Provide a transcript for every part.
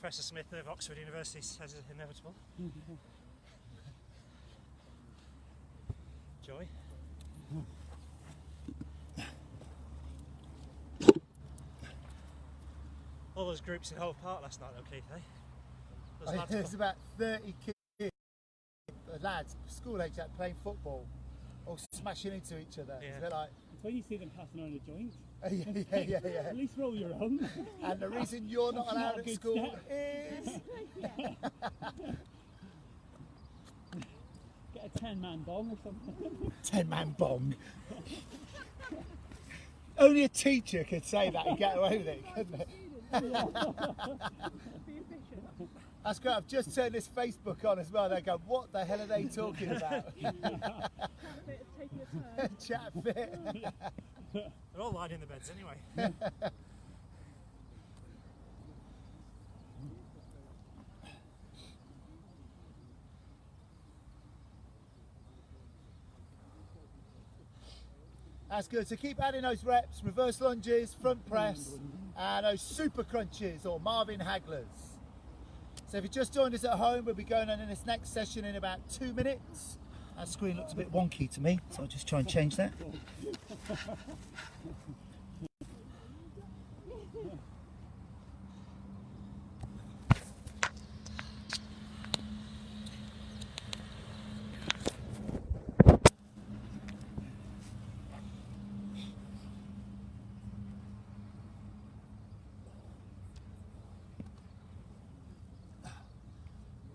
Professor Smith of Oxford University says is inevitable. Joy? All those groups in Hove Park last night though, Keith, eh? There's about 30 kids, lads, school age, playing football, all smashing into each other. Yeah. They're like, It's when you see them passing on a joint. yeah. At least roll your own. And the reason you're not allowed at school is... Get a 10-man bong or something. 10-man bong. Only a teacher could say that and get away with it, couldn't it? That's great. I've just turned this Facebook on as well. They go, what the hell are they talking about? Chat fit. They're all lying in the beds anyway. That's good. So keep adding those reps, reverse lunges, front press, and those super crunches or Marvin Haglers. So if you just joined us at home, we'll be going on in this next session in about 2 minutes. That screen looks a bit wonky to me, so I'll just try and change that.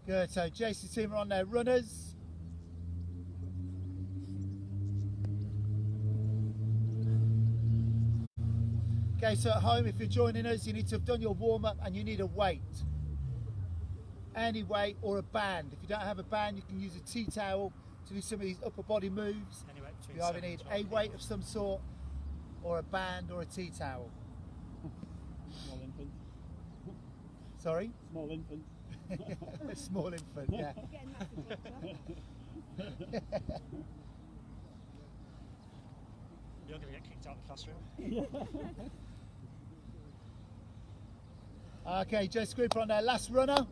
Good, so Jason's team are on their runners. Okay, so at home, if you're joining us, you need to have done your warm-up and you need a weight. Any weight or a band. If you don't have a band, you can use a tea towel to do some of these upper body moves. You either need a weight of some sort or a band or a tea towel. Small infant. Sorry? Small infant. A small infant, yeah. You're going to get kicked out of the classroom. Okay, Jess group on their last runner.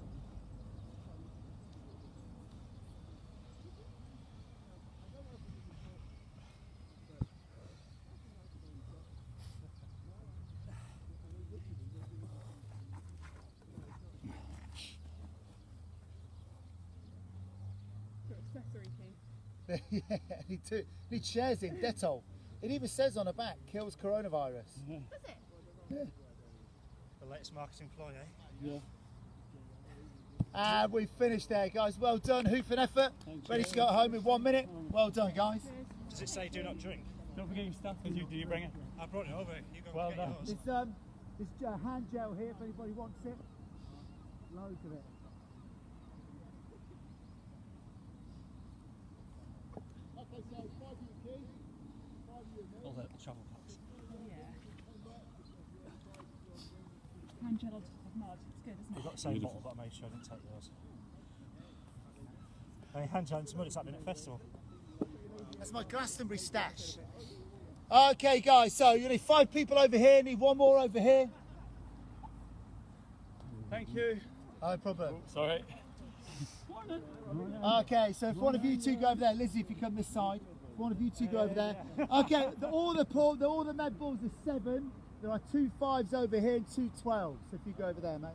Yeah, need shares in Dettol. It even says on the back, kills coronavirus. Yeah. Does it? Yeah. The latest marketing ploy, eh? Yeah. And we've finished there, guys. Well done, hoof and effort. Ready to go home in 1 minute. Well done, guys. Does it say do not drink? Don't forget your stuff. Do you bring it? I brought it over. You go Well get done. yours. This hand gel here, if anybody wants it. Loads of it. All the travel packs. Hand gel on top of mud. It's good, isn't We've it? got the same bottle, but I made sure I didn't take yours. I mean, hand gel into mud, it's happening at festival. That's my Glastonbury stash. Okay, guys, so you need 5 people over here, need 1 more over here. Thank you. No problem. Sorry. Okay, so if one of you two go over there, Lizzie, if you come this side, if one of you two go over there. Okay, all the med balls are 7. There are 2 5s over here and 2 12s. So if you go over there, mate.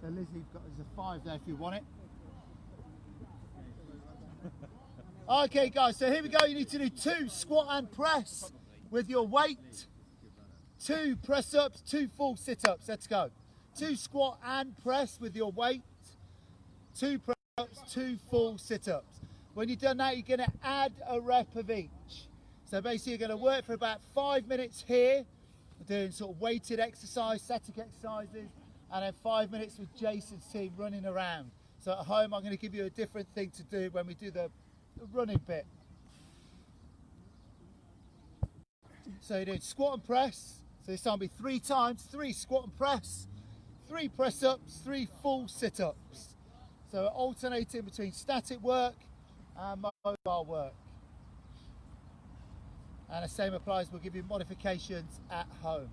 So Lizzie, there's a 5 there if you want it. Okay, guys, so here we go. You need to do 2 squat and press with your weight. 2 press ups, 2 full sit ups. Let's go. 2 squat and press with your weight. 2 press ups, 2 full sit ups. When you've done that, you're going to add a rep of each. So basically, you're going to work for about 5 minutes here, doing sort of weighted exercise, static exercises, and then 5 minutes with Jason's team running around. So at home, I'm going to give you a different thing to do when we do the running bit. So you're doing squat and press. So this time will be 3 times, 3 squat and press, 3 press ups, 3 full sit ups. So alternating between static work and mobile work. And the same applies, we'll give you modifications at home.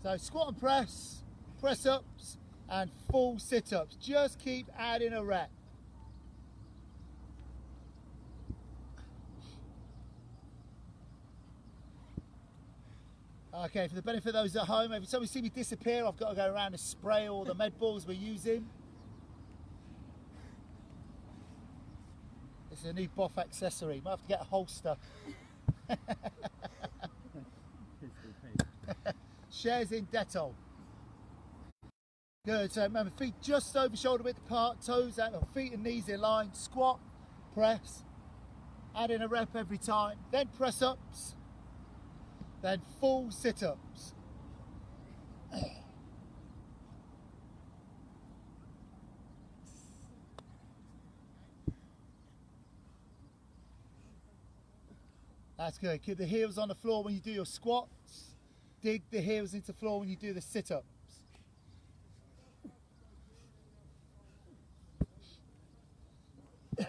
So squat and press, press ups and full sit ups. Just keep adding a rep. Okay, for the benefit of those at home, every time you see me disappear, I've got to go around and spray all the med balls we're using. This is a new BOF accessory. Might have to get a holster. Shares in Dettol. Good, so remember, feet just over shoulder width apart, toes out, feet and knees in line, squat, press, add in a rep every time, then press ups, then full sit ups. That's good. Keep the heels on the floor when you do your squats. Dig the heels into the floor when you do the sit-ups. If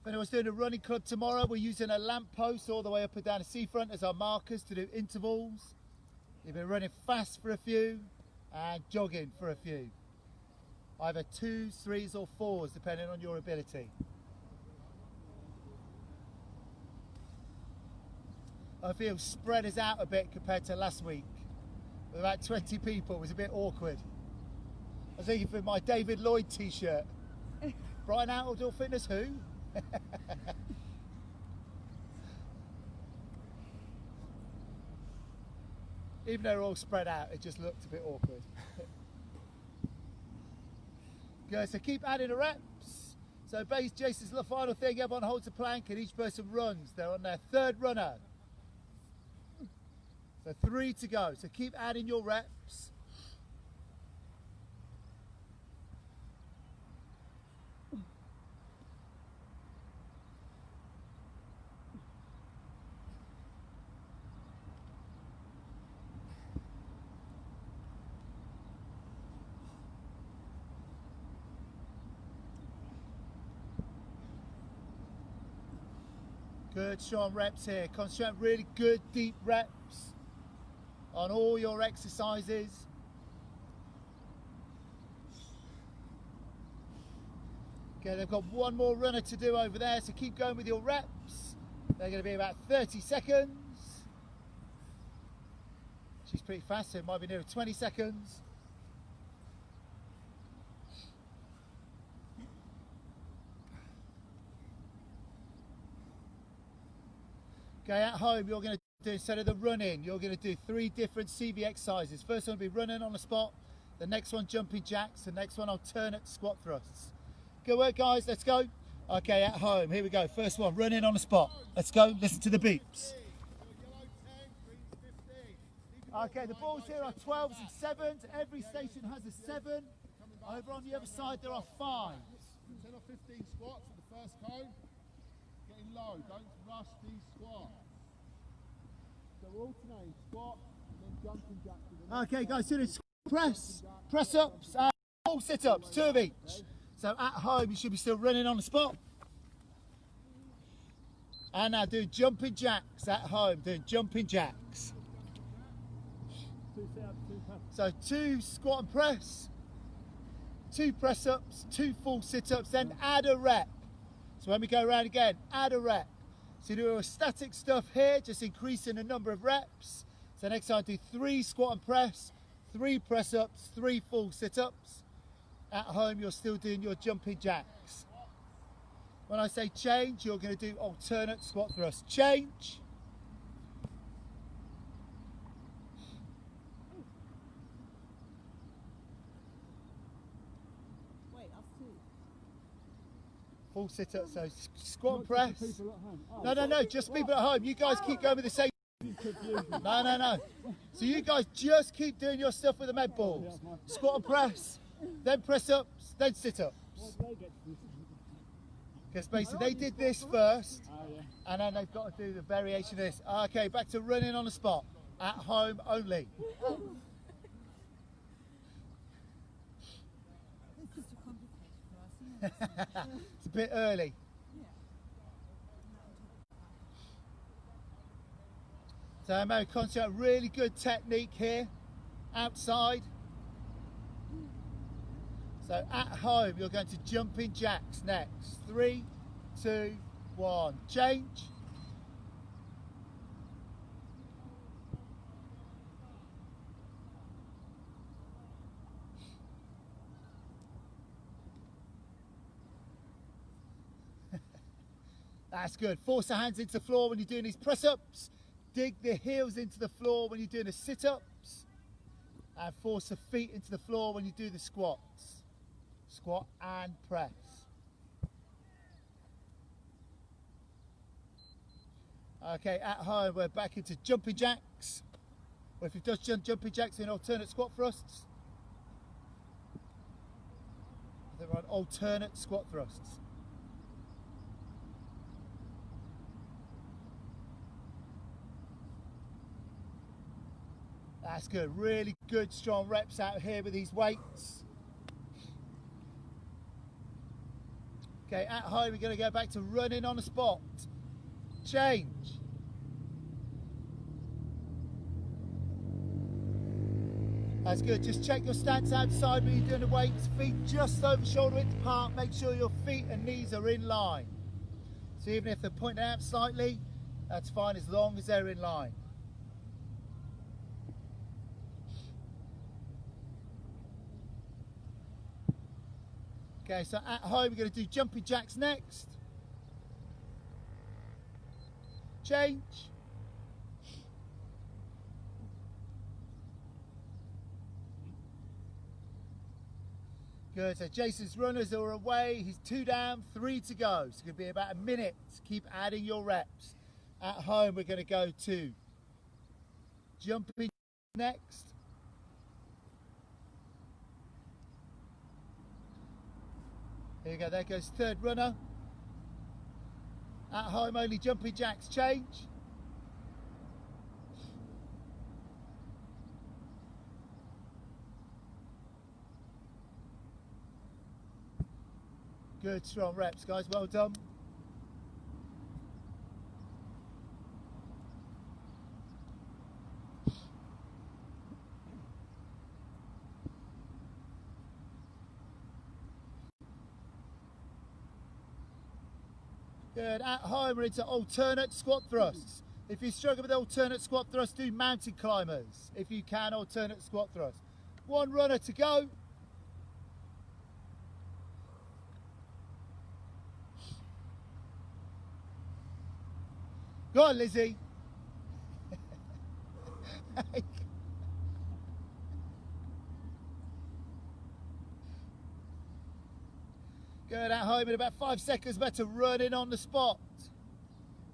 anyone's doing a running club tomorrow, we're using a lamp post all the way up and down the seafront as our markers to do intervals. You've been running fast for a few and jogging for a few. Either 2s, 3s or 4s depending on your ability. I feel spread us out a bit compared to last week. With about 20 people, it was a bit awkward. I was thinking for my David Lloyd t-shirt. Brighton Outdoor Fitness who? Even though they're all spread out, it just looked a bit awkward. Good, so keep adding the reps. So base Jason's the final thing, everyone holds a plank and each person runs. They're on their third runner. So 3 to go, so keep adding your reps. Good, strong reps here. Concentrate on really good deep reps on all your exercises. Okay, they've got one more runner to do over there, so keep going with your reps. They're going to be about 30 seconds. She's pretty fast, so it might be near 20 seconds. Okay, at home you're going to do, instead of the running, you're going to do 3 different CV exercises. First one will be running on the spot, the next one jumping jacks, the next one alternate squat thrusts. Good work guys, let's go. Okay, at home, here we go. First one, running on the spot. Let's go, listen to the beeps. Okay, the balls here are 12s and 7s. Every station has a 7. Over on the other side there are 5s. 10 or 15 squats at the first cone. Getting low, don't rush these squats. So alternating squat and then jumping jacks. Okay guys, so it's press ups and full sit ups, 2 of each. So at home you should be still running on the spot. And now do jumping jacks at home, doing jumping jacks. 2 sit-ups, 2 press. So 2 squat and press, 2 press ups, 2 full sit ups, then add a rep. So when we go around again, add a rep. So you do a static stuff here, just increasing the number of reps. So next time do 3 squat and press, 3 press ups, 3 full sit ups. At home you're still doing your jumping jacks. When I say change, you're going to do alternate squat thrusts. Change. Full sit up, so squat and press. People at home. Oh, No, just people at home. You guys keep going with the same. No. So you guys just keep doing your stuff with the med balls. Squat and press, then press ups, then sit ups. Because basically they did this first, and then they've got to do the variation of this. Okay, back to running on the spot. At home only. It's just too complicated for us, isn't it? It's a bit early. So maybe concentrate on really good technique here, outside. So at home, you're going to jumping jacks next. 3, 2, 1, change. That's good. Force the hands into the floor when you're doing these press-ups. Dig the heels into the floor when you're doing the sit-ups. And force the feet into the floor when you do the squats. Squat and press. Okay, at home we're back into jumping jacks. Or if you've just done jumping jacks in alternate squat thrusts. I think we're on alternate squat thrusts. That's good, really good strong reps out here with these weights. Okay, at home we're going to go back to running on the spot. Change. That's good, just check your stance outside when you're doing the weights. Feet just over shoulder width apart, make sure your feet and knees are in line. So even if they're pointing out slightly, that's fine as long as they're in line. Okay, so at home we're going to do jumping jacks next. Change. Good, so Jason's runners are away, he's 2 down, 3 to go. So it's going to be about a minute. Keep adding your reps. At home we're going to go to jumping next. Here you go, there goes third runner. At home only jumping jacks, change. Good strong reps guys, well done. Good, at home we're into alternate squat thrusts. If you struggle with alternate squat thrusts, do mountain climbers. If you can, alternate squat thrusts. 1 runner to go. Go on, Lizzie. Good, at home in about 5 seconds, better running on the spot.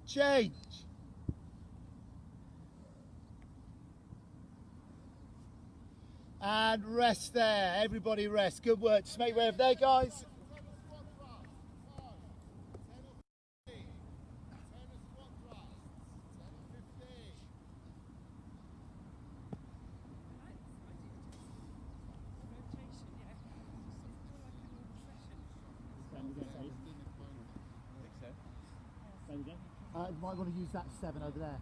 Change. And rest there, everybody rest. Good work, just make way over there guys. You might want to use that 7 over there.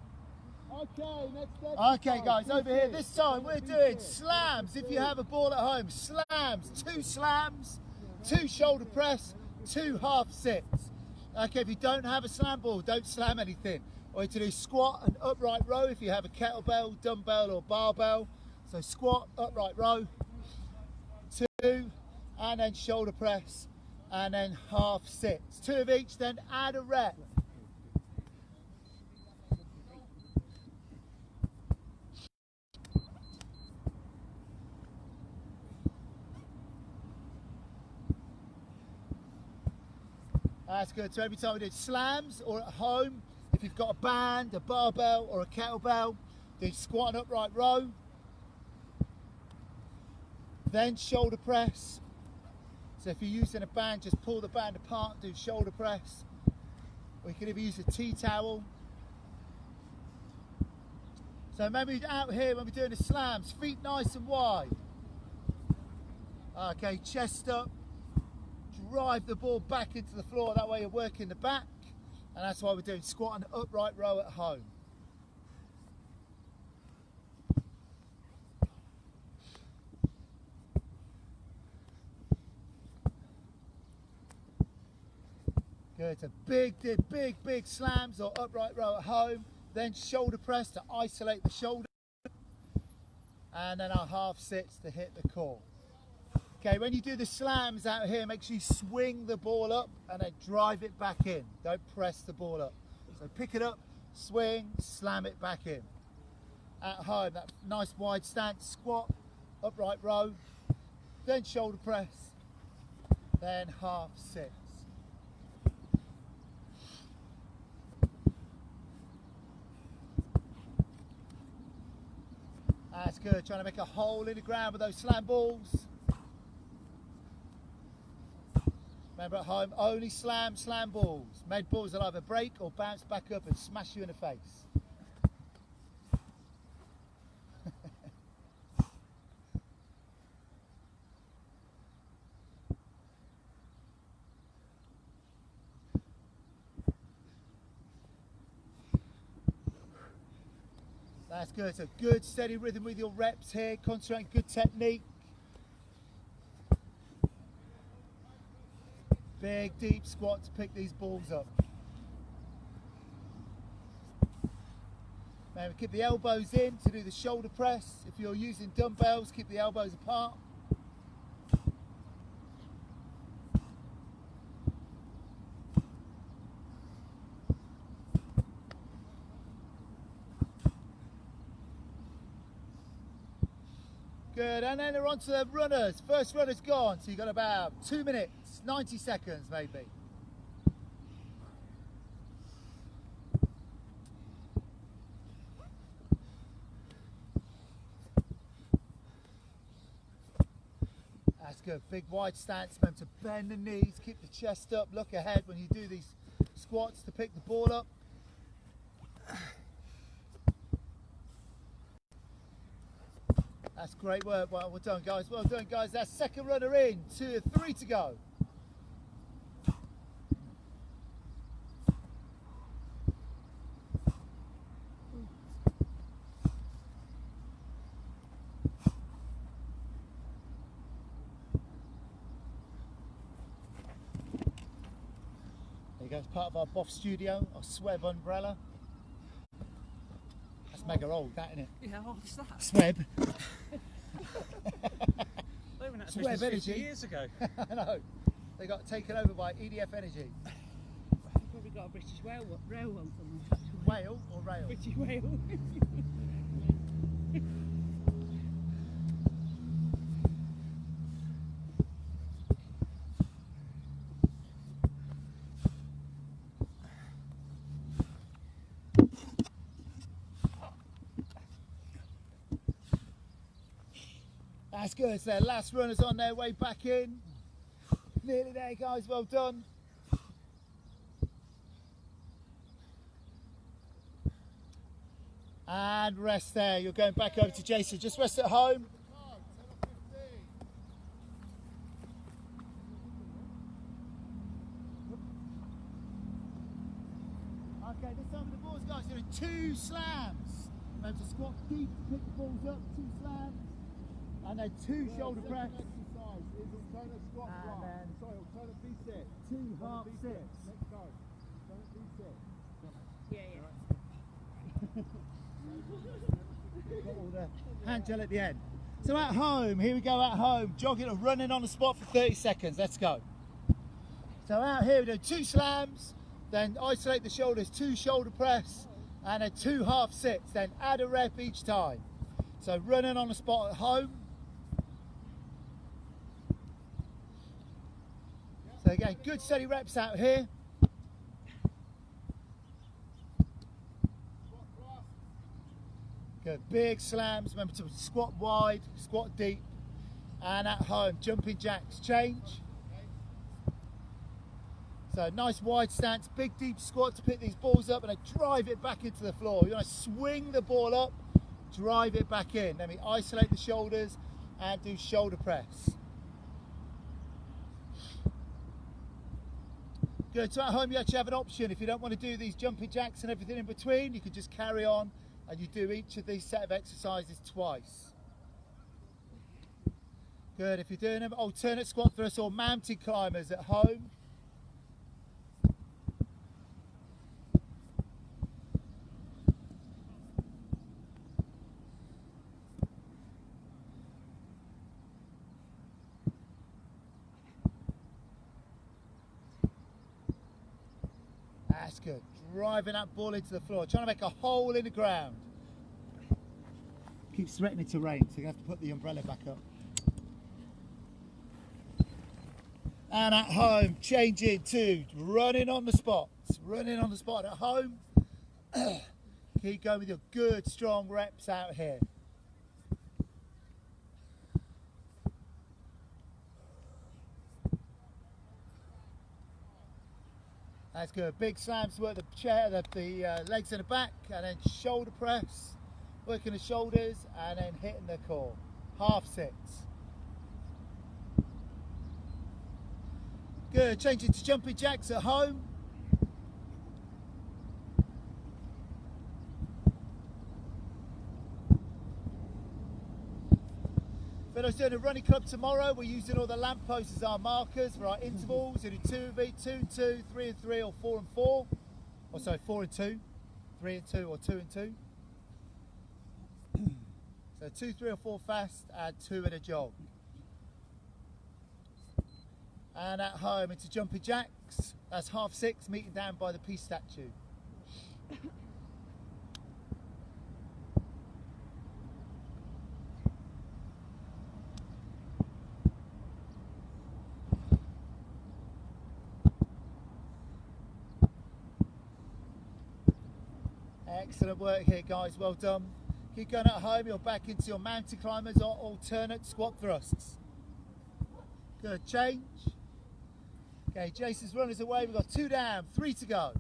Okay, next Okay guys, over here, this time we're doing slams. If you have a ball at home, slams, 2 slams, 2 shoulder press, 2 half sits. Okay, if you don't have a slam ball, don't slam anything. Or to do squat and upright row if you have a kettlebell, dumbbell or barbell. So squat, upright row, 2, and then shoulder press, and then half sits. 2 of each, then add a rep. That's good. So every time we do slams or at home, if you've got a band, a barbell or a kettlebell, do squat and upright row. Then shoulder press. So if you're using a band, just pull the band apart and do shoulder press. Or you can even use a tea towel. So remember out here when we're doing the slams, feet nice and wide. Okay, chest up. Drive the ball back into the floor, that way you're working the back, and that's why we're doing squat and upright row at home. Good, so big slams or upright row at home, then shoulder press to isolate the shoulder, and then our half sits to hit the core. Okay, when you do the slams out here, make sure you swing the ball up and then drive it back in. Don't press the ball up. So pick it up, swing, slam it back in. At home, that nice wide stance, squat, upright row, then shoulder press, then half sits. That's good, trying to make a hole in the ground with those slam balls. Remember at home, only slam balls. Med balls will either break or bounce back up and smash you in the face. That's good, so good steady rhythm with your reps here, concentrating good technique. Big deep squat to pick these balls up. Remember, keep the elbows in to do the shoulder press. If you're using dumbbells, keep the elbows apart. Good, and then they're on to the runners. First runner's gone, so you've got about 2 minutes, 90 seconds maybe. That's good, big wide stance, remember to bend the knees, keep the chest up, look ahead when you do these squats to pick the ball up. That's great work. Well done, guys. Well done, guys. That's second runner in. 2 or 3 to go. There you go. It's part of our BOF studio, our Sweb umbrella. That's mega old, that, isn't it? Yeah, what's that? Sweb. They went out of Sweb business 50 Energy. years ago. I know. They got taken over by EDF Energy. We've probably got a British rail one from them. Whale or rail? British rail. That's good. So their last runners on their way back in. Nearly there, guys. Well done. And rest there. You're going back over to Jason. Just rest at home. Okay, this time with the balls, guys. Doing 2 slams. Remember to squat deep, pick the balls up. 2 slams. And then 2 shoulder press. Exercise is alternate squat And block. then Sorry, alternate V-sit. 2 half sits. Let's go. Alternate V-sit. Yeah. Got all the hand gel at the end. So at home, here we go at home, jogging or running on the spot for 30 seconds. Let's go. So out here we do 2 slams, then isolate the shoulders, 2 shoulder press, and then 2 half sits. Then add a rep each time. So running on the spot at home. So again, good steady reps out here. Good, big slams. Remember to squat wide, squat deep. And at home, jumping jacks, change. So nice wide stance, big deep squat to pick these balls up and then drive it back into the floor. You want to swing the ball up, drive it back in. Then we isolate the shoulders and do shoulder press. Good, so at home you actually have an option. If you don't want to do these jumping jacks and everything in between, you can just carry on and you do each of these set of exercises twice. Good, if you're doing them, alternate squat thrust or mountain climbers at home. That's good. Driving that ball into the floor, trying to make a hole in the ground. Keeps threatening to rain, so you have to put the umbrella back up. And at home, changing to running on the spot. Running on the spot at home. Keep going with your good, strong reps out here. That's good. Big slams to work the chair, the legs in the back, and then shoulder press, working the shoulders, and then hitting the core. Half six. Good. Changing to jumping jacks at home. But I was doing a running club tomorrow. We're using all the lampposts as our markers for our intervals. We do 2v, 2-2, 3-3, or 4-4. Or sorry, 4-2, 3-2, or 2-2. So 2, 3, or 4 fast, and 2 in a jog. And at home into jumping jacks. That's half six, meeting down by the peace statue. Excellent work here, guys. Well done. Keep going at home. You're back into your mountain climbers or alternate squat thrusts. Good. Change. Okay, Jason's runners away. We've got 2 down, 3 to go.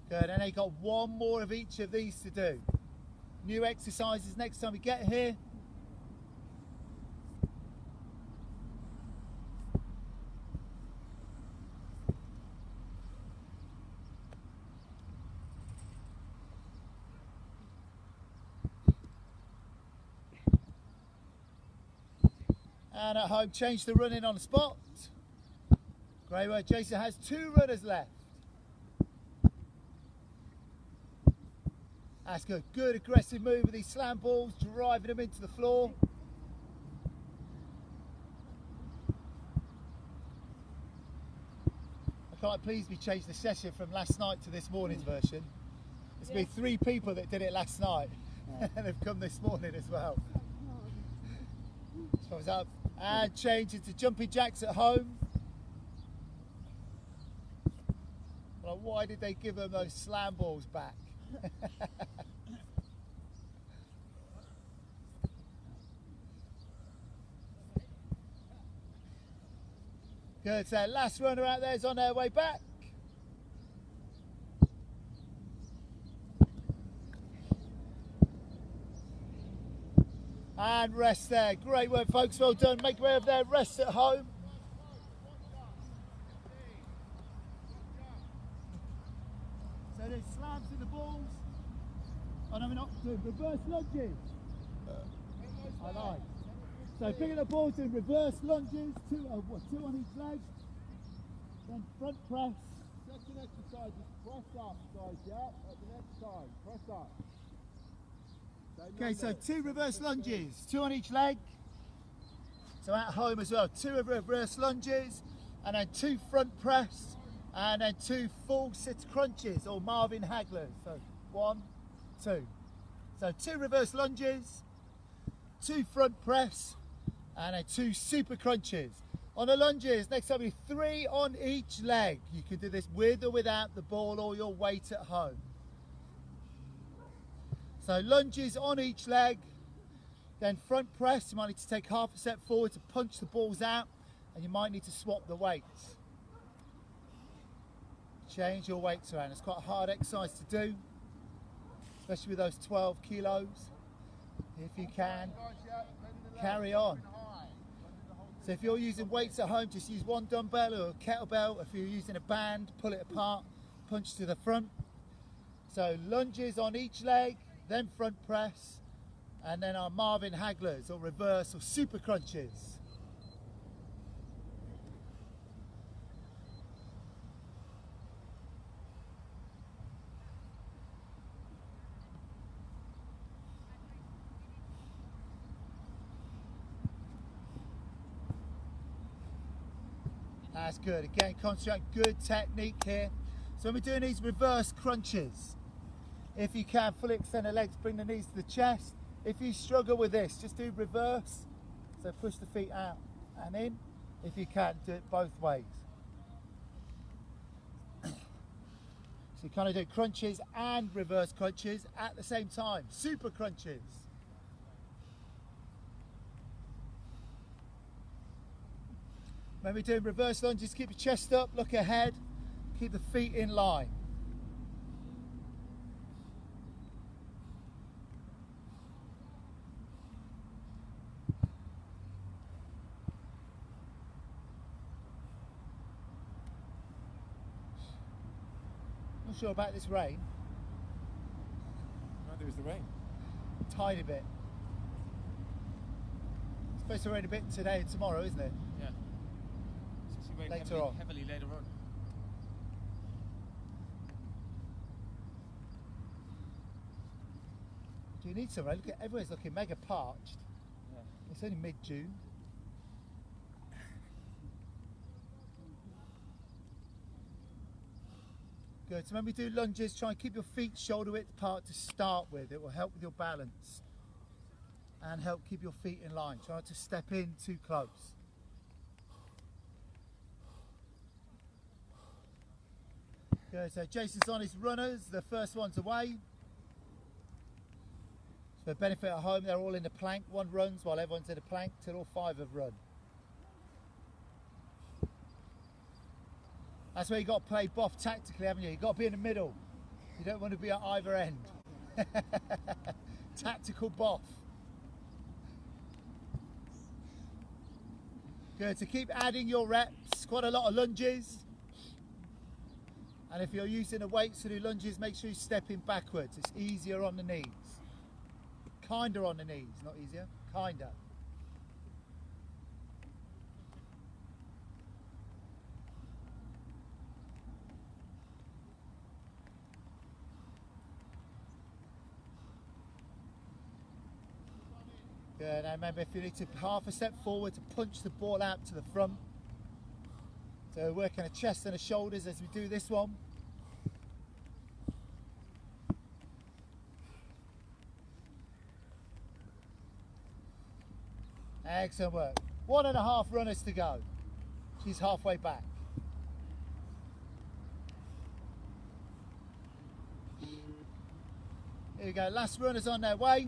Good. And then you've got 1 more of each of these to do. New exercises next time we get here. And at home, change the running on the spot. Great work. Jason has 2 runners left. That's good. Good aggressive move with these slam balls, driving them into the floor. I'm quite pleased we changed the session from last night to this morning's version. There's been 3 people that did it last night, and they've come this morning as well. Thumbs up. And change into jumping jacks at home. Well, why did they give them those slam balls back? Good, so last runner out there is on their way back. And rest there. Great work, folks. Well done. Make way over there. Rest at home. So there's slams in the balls. Oh no, we're not doing reverse lunges. I like. So picking the balls in reverse lunges, 2 on each leg. Then front press. Second exercise is press up, guys, yeah? At the next time, press up. Okay, so 2 reverse lunges, 2 on each leg. So at home as well, 2 reverse lunges, and then 2 front press, and then 2 full sit crunches or Marvin Hagler's. So 1, 2. So 2 reverse lunges, 2 front press, and then 2 super crunches. On the lunges, next time we do 3 on each leg. You can do this with or without the ball or your weight at home. So lunges on each leg, then front press. You might need to take half a step forward to punch the balls out, and you might need to swap the weights. Change your weights around. It's quite a hard exercise to do, especially with those 12 kilos. If you can, carry on. So if you're using weights at home, just use 1 dumbbell or a kettlebell. If you're using a band, pull it apart, punch to the front. So lunges on each leg, then front press, and then our Marvin Hagler's or reverse or super crunches. That's good. Again, concentrate, good technique here. So when we're doing these reverse crunches, if you can, fully extend the legs, bring the knees to the chest. If you struggle with this, just do reverse. So push the feet out and in. If you can, do it both ways. So you kind of do crunches and reverse crunches at the same time. Super crunches. When we're doing reverse lunges, keep your chest up, look ahead, keep the feet in line. Not sure about this rain. Neither is the rain. Tiny bit. It's supposed to rain a bit today and tomorrow, isn't it? Yeah. It's rain Later on. heavily later on. Do you need some rain? Look at everywhere's looking mega parched. Yeah. It's only mid-June. Good. So when we do lunges, try and keep your feet shoulder width apart to start with. It will help with your balance and help keep your feet in line. Try not to step in too close. Good. So Jason's on his runners. The first one's away. For the benefit at home, they're all in the plank. One runs while everyone's in the plank till all five have run. That's where you've got to play BOF tactically, haven't you? You've got to be in the middle. You don't want to be at either end. Tactical BOF. Good, so keep adding your reps. Quite a lot of lunges. And if you're using the weights to do lunges, make sure you're stepping backwards. It's easier on the knees. Kinder on the knees, not easier, kinder. Good, and remember if you need to half a step forward to punch the ball out to the front. So working the chest and the shoulders as we do this one. Excellent work. 1.5 runners to go. She's halfway back. Here we go, last runners on their way.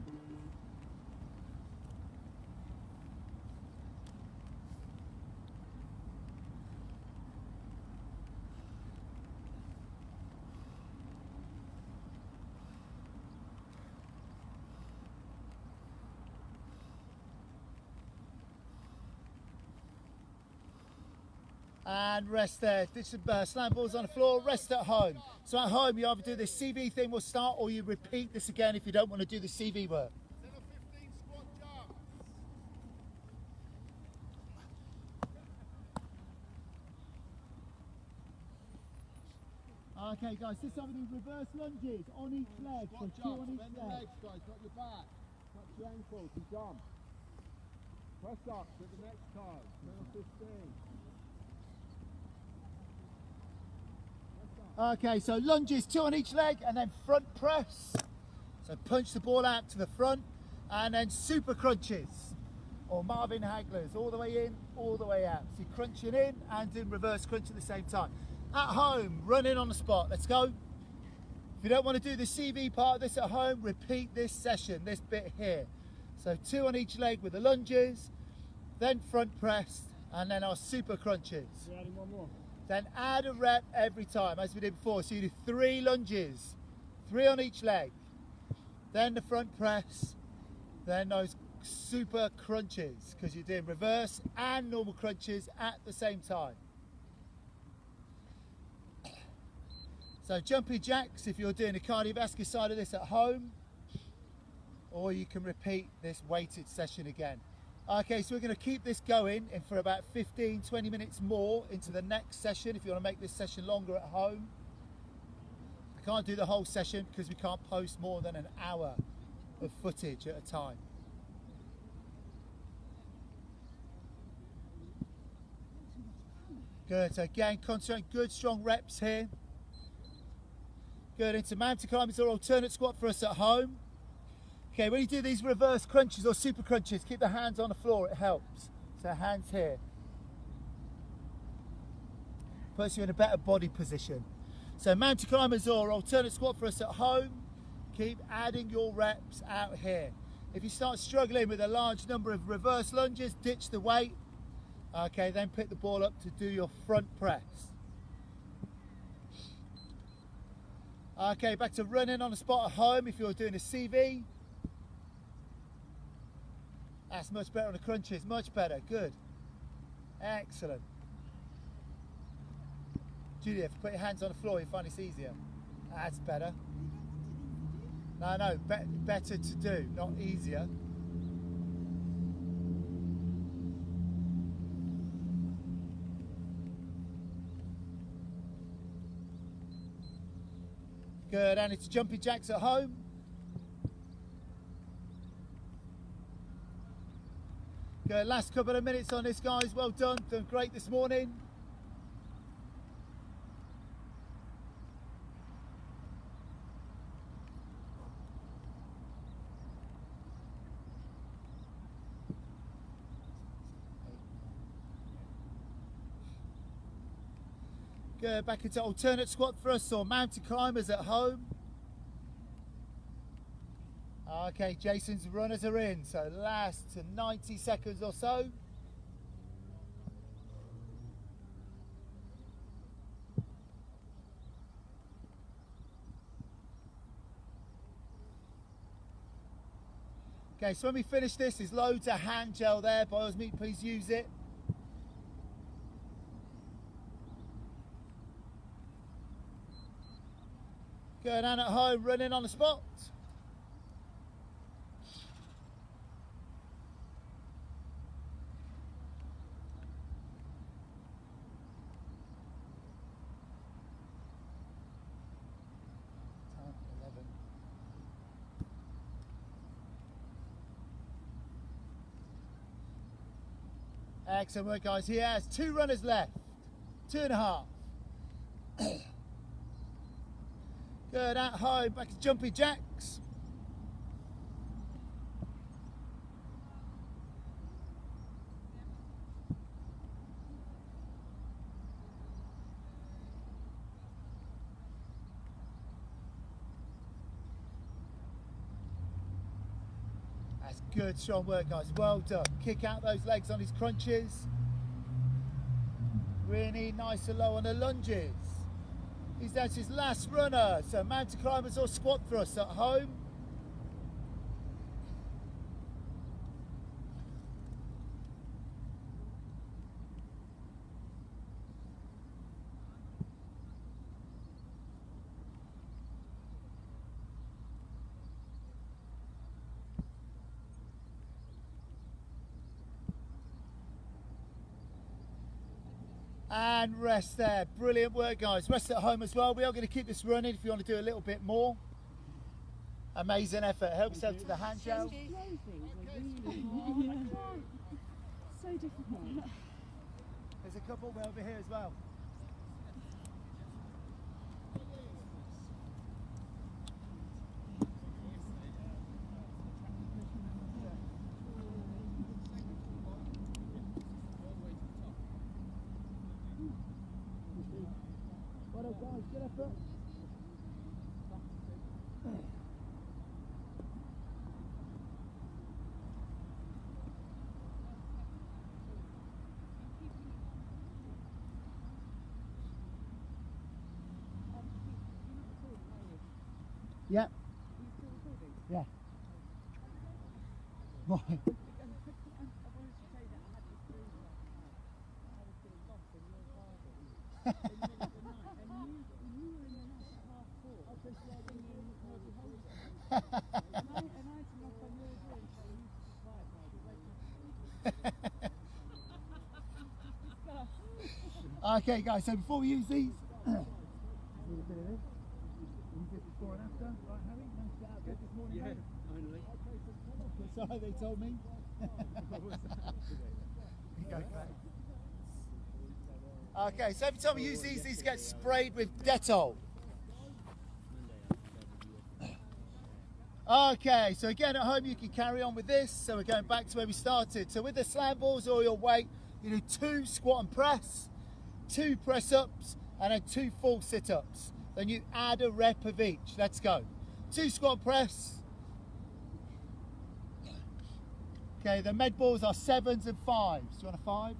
And rest there. Ditch the slam balls on the floor, rest at home. So at home you either do this CV thing will start or you repeat this again if you don't want to do the CV work. 10 or 15 squat jumps. Okay guys, this time we do reverse lunges on each leg. Squat So 2 on jumps. each Bend the leg. legs, guys, not your back. Touch your ankles and jump. Press ups at the next time. 10 or 15. Okay, so lunges 2 on each leg and then front press. So punch the ball out to the front and then super crunches or Marvin Hagler's all the way in, all the way out. So you're crunching in and doing reverse crunch at the same time. At home, run in on the spot. Let's go. If you don't want to do the CV part of this at home, repeat this session, this bit here. So 2 on each leg with the lunges, then front press and then our super crunches. We're adding one more. Then add a rep every time, as we did before. So you do 3 lunges, 3 on each leg. Then the front press, then those super crunches, because you're doing reverse and normal crunches at the same time. So jumping jacks if you're doing the cardiovascular side of this at home, or you can repeat this weighted session again. Okay, so we're going to keep this going in for about 15-20 minutes more into the next session if you want to make this session longer at home. I can't do the whole session because we can't post more than an hour of footage at a time. Good, so again, concentrate, good strong reps here. Good, into mountain climbers or alternate squat for us at home. Okay, when you do these reverse crunches or super crunches, keep the hands on the floor, it helps. So hands here. Puts you in a better body position. So mountain climbers or alternate squat for us at home. Keep adding your reps out here. If you start struggling with a large number of reverse lunges, ditch the weight. Okay, then pick the ball up to do your front press. Okay, back to running on the spot at home if you're doing a CV. That's much better on the crunches, much better, good. Excellent. Julia, if you put your hands on the floor, you find it's easier. That's better. No, better to do, not easier. Good, and it's jumping jacks at home. Good, last couple of minutes on this, guys. Well done, done great this morning. Good, back into alternate squat thrusts or mountain climbers at home. Okay, Jason's runners are in, so last 90 seconds or so. Okay, so when we finish this, there's loads of hand gel there. By all means, please use it. Going on at home, running on the spot. Time 11. Excellent work, guys. He has 2 runners left. 2.5. Good, at home, back to jumping jacks. That's good, strong work, guys. Well done. Kick out those legs on his crunches. Really nice and low on the lunges. That's his last runner. So mountain climbers or squat thrusts at home. And rest there. Brilliant work, guys. Rest at home as well. We are going to keep this running if you want to do a little bit more. Amazing effort. Help yourself to the hand gel. So difficult. There's a couple way over here as well. Well done, guys. Good effort. Yeah. Yeah. Why? Okay, guys, so before we use these, a little bit of this. We did before and after, right, Harry? Nice to get out good this morning, mate. Finally. Sorry, they told me. Here you go, Craig. Okay, so every time we use these get sprayed with Dettol. Okay, so again at home you can carry on with this. So we're going back to where we started. So with the slam balls or your weight, you do 2 squat and press, 2 press ups, and then 2 full sit ups. Then you add a rep of each. Let's go. 2 squat and press. Okay, the med balls are 7s and 5s. Do you want a 5?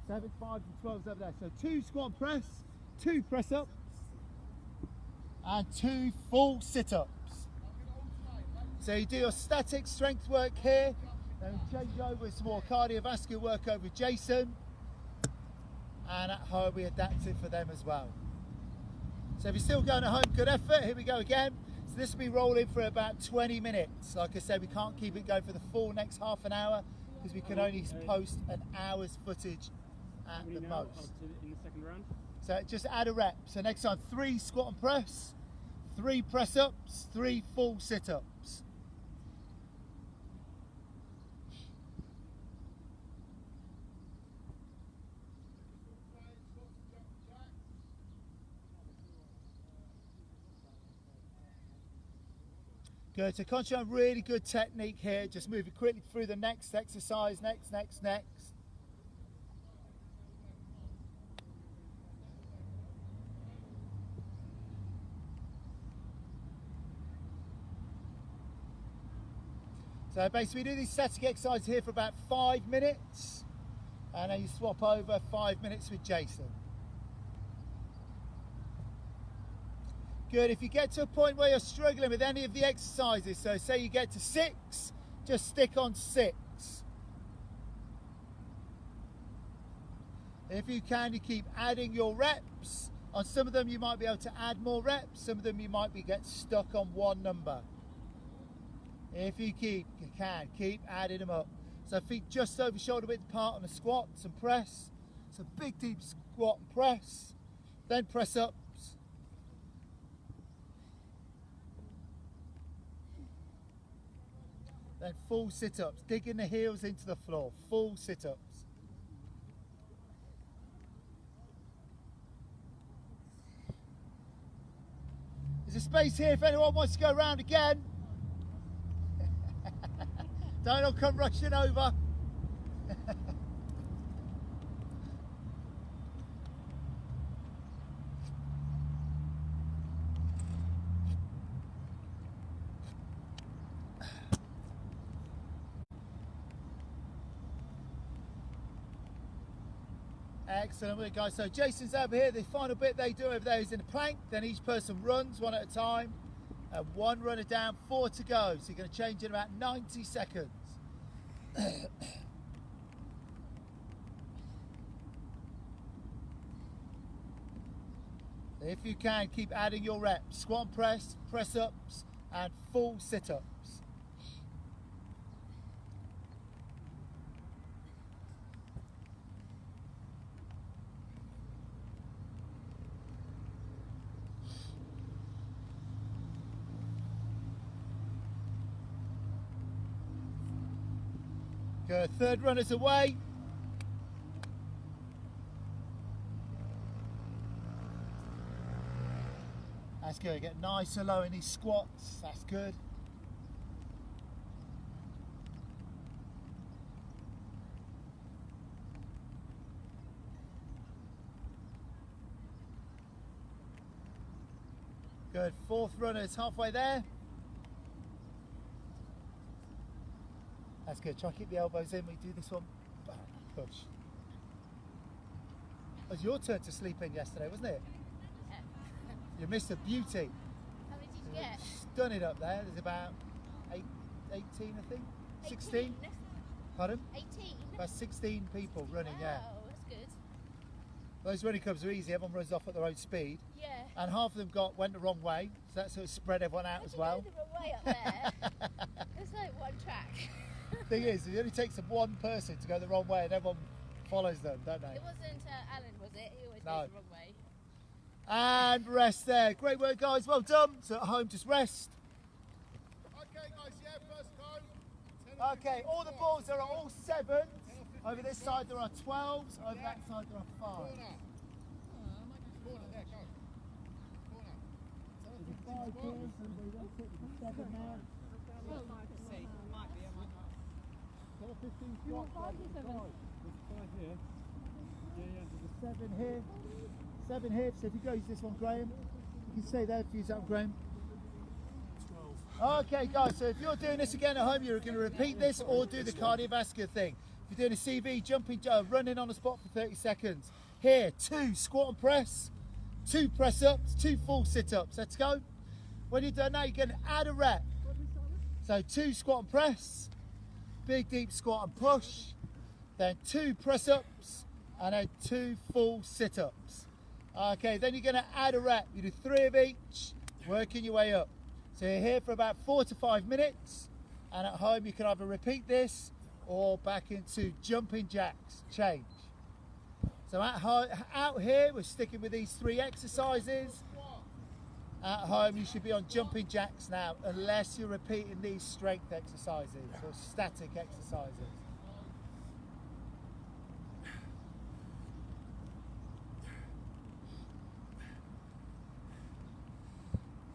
7, 5 and 12s over there. So 2 squat and press, 2 press ups, and 2 full sit ups. So you do your static strength work here, then change over with some more cardiovascular work over with Jason, and at home we adapt it for them as well. So if you're still going at home, good effort. Here we go again. So this will be rolling for about 20 minutes. Like I said, we can't keep it going for the full next half an hour because we can only post an hour's footage at the most. In the second round? So just add a rep. So next time, 3 squat and press, 3 press ups, 3 full sit ups. Good, so concentrate on really good technique here, just moving quickly through the next exercise, next. So basically we do these static exercises here for about 5 minutes, and then you swap over 5 minutes with Jason. Good, if you get to a point where you're struggling with any of the exercises, so say you get to 6, just stick on 6. If you can, you keep adding your reps. On some of them you might be able to add more reps, some of them you might get stuck on one number. If you can, keep adding them up. So feet just over shoulder width apart on the squats and press. So big deep squat and press, then press ups. Then full sit-ups, digging the heels into the floor, full sit-ups. There's a space here if anyone wants to go around again. Don't all come rushing over. Excellent, guys. So Jason's over here. The final bit they do over there is in a plank. Then each person runs one at a time. And 1 runner down, 4 to go. So you're going to change in about 90 seconds. If you can, keep adding your reps. Squat and press, press ups, and full sit ups. Good, 3rd runner's away. That's good, get nice and low in these squats, that's good. Good, 4th runner's halfway there. That's good. Try and keep the elbows in. We do this one. Bang, push. It was your turn to sleep in yesterday, wasn't it? You missed a beauty. How many did you get? Stunning up there. There's about 18, I think. 16. Pardon? 18. About 16 people running. Oh, Yeah. that's good. Those running clubs are easy. Everyone runs off at their own speed. Yeah. And half of them went the wrong way, so that sort of spread everyone out as well. The wrong way up there. There's like one track. Thing is, it only takes one person to go the wrong way, and everyone follows them, don't they? It wasn't Alan, was it? He always No. goes the wrong way. And rest there. Great work, guys. Well done. So at home, just rest. Okay, guys, yeah, first go. 10 Okay, all the balls are all 7s. Over this side there are 12s. Over that side there are 5s. Corner, there, go. Corner. There's a 5 here, somebody else hit with a 7 now. 15 You want squats. 5 or 7? There's 5 here. Yeah, There's a 7 here. 7 here. So if you go use this one, Graham, you can stay there if you use that one, Graham. 12. Okay, guys, so if you're doing this again at home, you're going to repeat this or do the cardiovascular thing. If you're doing a CV, jumping, running on the spot for 30 seconds. Here, 2 squat and press, 2 press ups, 2 full sit ups. Let's go. When you're done now, you're going to add a rep. So 2 squat and press, big deep squat and push, then 2 press ups, and then 2 full sit ups. Okay, then you're going to add a rep. You do 3 of each, working your way up. So you're here for about 4 to 5 minutes, and at home you can either repeat this or back into jumping jacks, change. So out here we're sticking with these 3 exercises. At home you should be on jumping jacks now, unless you're repeating these strength exercises or static exercises.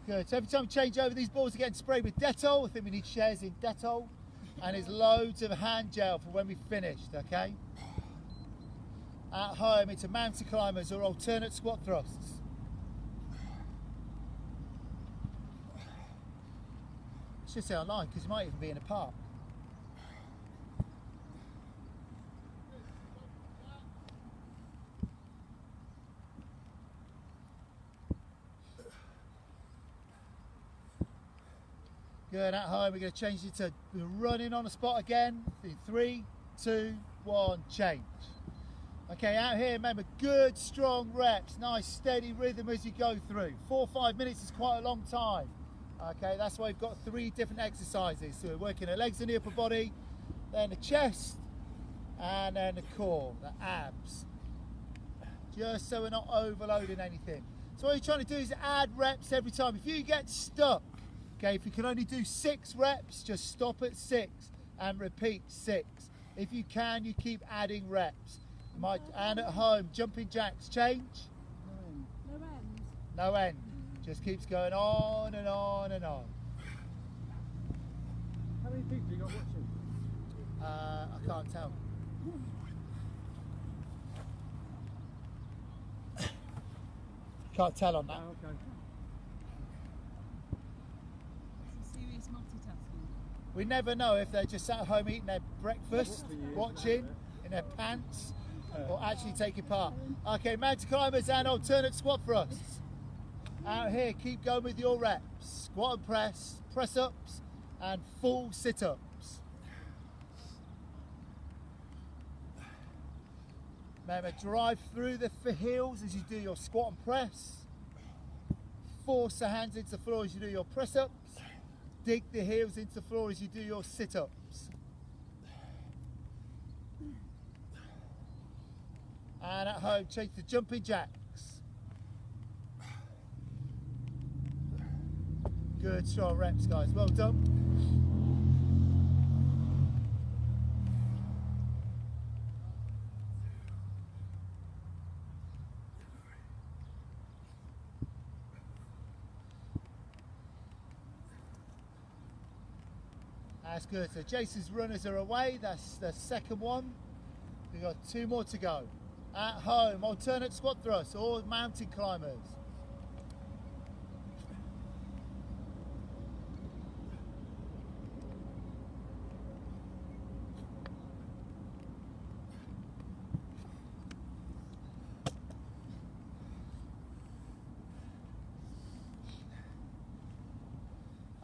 Good, so every time we change over, these balls are getting sprayed with Dettol. I think we need shares in Dettol. And there's loads of hand gel for when we've finished, okay? At home, it's a mountain climbers or alternate squat thrusts. It's just say online, because you might even be in a park. Good, at home we're going to change it to running on the spot again. 3, 2, 1, change. Okay, out here, remember, good strong reps, nice steady rhythm as you go through. 4 or 5 minutes is quite a long time. Okay, that's why we've got 3 different exercises. So we're working the legs and the upper body, then the chest, and then the core, the abs. Just so we're not overloading anything. So what you're trying to do is add reps every time. If you get stuck, okay, if you can only do 6 reps, just stop at 6 and repeat 6. If you can, you keep adding reps. And at home, jumping jacks, change. No end. No end. Just keeps going on and on and on. How many people you got watching? I can't tell. Can't tell on that. Oh, okay. It's serious multitasking. We never know if they're just sat at home eating their breakfast, watching in their pants, or actually taking part. Okay, mountain climbers and alternate squat thrusts. Out here, keep going with your reps. Squat and press, press ups, and full sit ups. Remember, drive through the heels as you do your squat and press. Force the hands into the floor as you do your press ups. Dig the heels into the floor as you do your sit ups. And at home, change to jumping jacks. Good, strong reps, guys. Well done. That's good. So Jason's runners are away. That's the second one. We've got 2 more to go. At home, alternate squat thrusts or mountain climbers.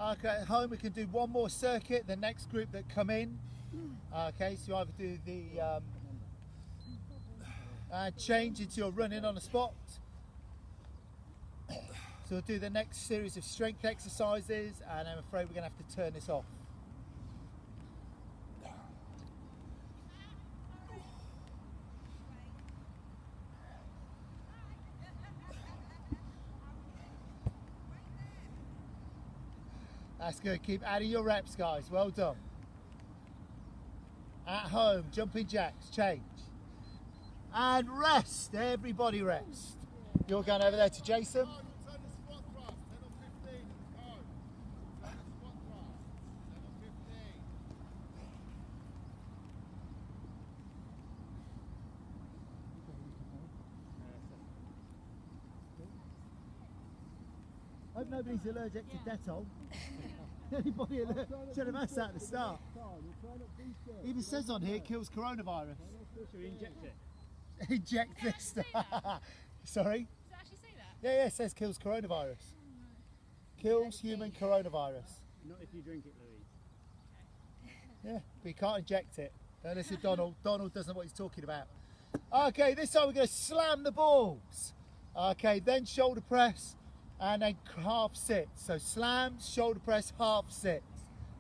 Okay, at home we can do 1 more circuit, the next group that come in. Okay, so you either do the change into your running on the spot. So we'll do the next series of strength exercises, and I'm afraid we're going to have to turn this off. That's good. Keep adding your reps, guys. Well done. At home, jumping jacks, change. And rest, everybody rest. You're going over there to Jason. Turn the squat thrust, 10 or 15 in the cone. Turn the squat thrust, 10 or 15. Hope nobody's allergic to Dettol. Anybody allergic? Should have asked that at the start. Even says on here, kills coronavirus. Should we inject it? Inject this. Sorry? Does it actually say that? Yeah, it says kills coronavirus. Kills human coronavirus. Not if you drink it, Louise. Yeah, but you can't inject it. Don't listen to Donald. Donald doesn't know what he's talking about. Okay, this time we're going to slam the balls. Okay, then shoulder press and then half sit. So slam, shoulder press, half sit.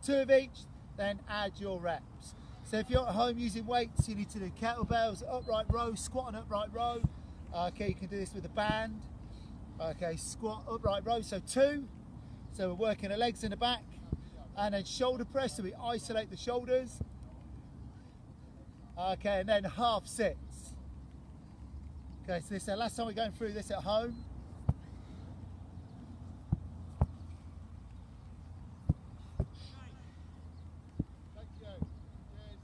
2 of each, then add your reps. So if you're at home using weights, you need to do kettlebells, upright row, squat and upright row. Okay, you can do this with a band. Okay, squat, upright row, so 2. So we're working the legs in the back. And then shoulder press, so we isolate the shoulders. Okay, and then half sits. Okay, so this is the last time we're going through this at home. Thank you. Cheers.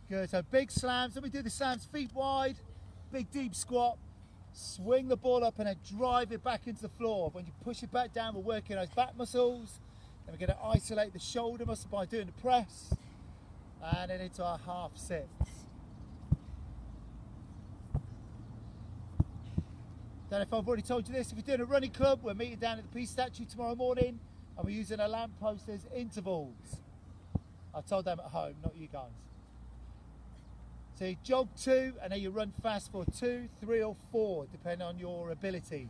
Good, so big slams. Let me do the slams, feet wide, big deep squat. Swing the ball up and then drive it back into the floor. When you push it back down, we're working those back muscles. Then we're going to isolate the shoulder muscle by doing the press. And then into our half sits. Don't know if I've already told you this. If you're doing a running club, we're meeting down at the Peace Statue tomorrow morning. And we're using a lamppost as intervals. I told them at home, not you guys. So you jog 2 and then you run fast for 2, 3 or 4, depending on your abilities.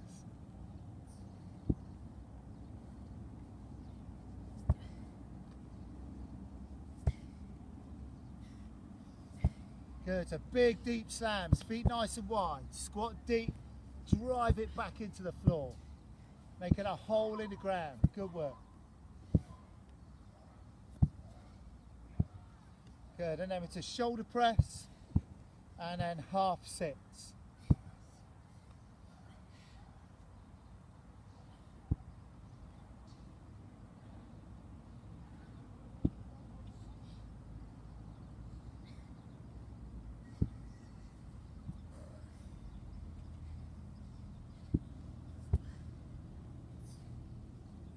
Good, so big deep slams, feet nice and wide, squat deep, drive it back into the floor, making a hole in the ground. Good work. Good, and then it's a shoulder press. And then half sits.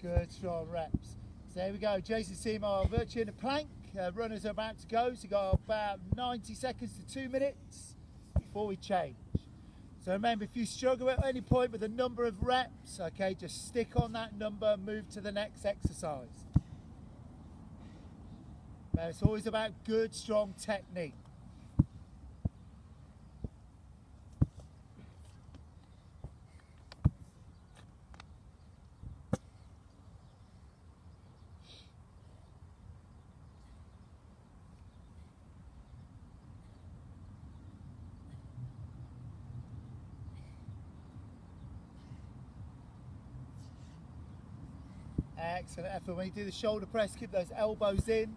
Good, strong reps. So there we go. Jason's team are virtually in a plank. Runners are about to go, so got about 90 seconds to 2 minutes before we change. So remember, if you struggle at any point with the number of reps, okay, just stick on that number, move to the next exercise. Now, it's always about good, strong technique. Excellent effort. When you do the shoulder press, keep those elbows in.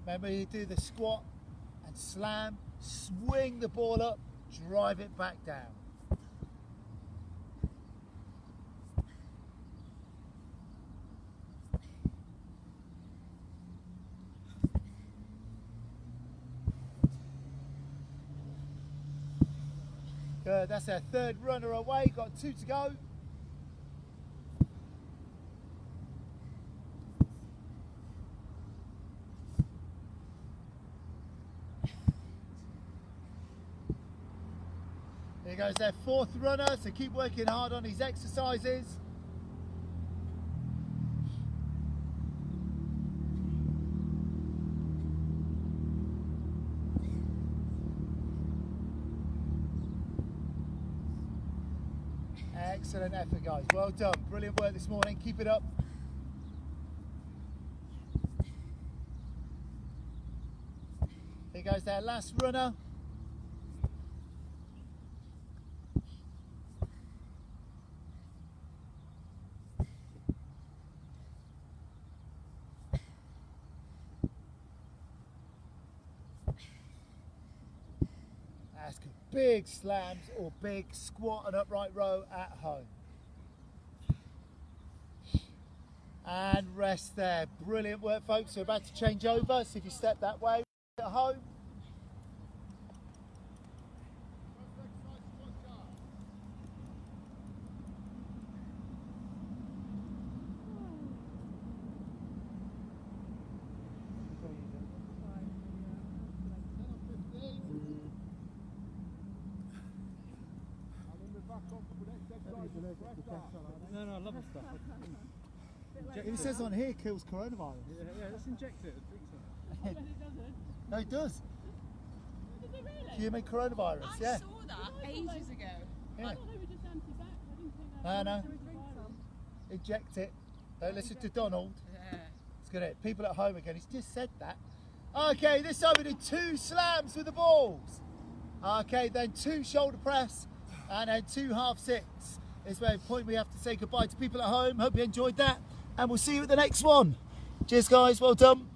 Remember, you do the squat and slam, swing the ball up, drive it back down. Good, that's our 3rd runner away, got 2 to go. Here goes their 4th runner, so keep working hard on these exercises. Excellent effort, guys. Well done. Brilliant work this morning. Keep it up. Here goes their last runner. big slams or big squat and upright row at home. And rest there. Brilliant work, folks. We're about to change over, so if you step that way at home. No, I love this stuff. It says on here kills coronavirus. Yeah, let's inject it. But it doesn't. No, it does. Does it really? Human coronavirus, I yeah. saw that ages ago. Yeah. I thought they were just anti-vax. I didn't think No, that. no. was a virus. Inject it. Don't listen to Donald. Yeah. Let's get it. People at home again. He's just said that. Okay, this time we did 2 slams with the balls. Okay, then 2 shoulder press and then 2 half sits. It's the point we have to say goodbye to people at home. Hope you enjoyed that. And we'll see you at the next one. Cheers, guys. Well done.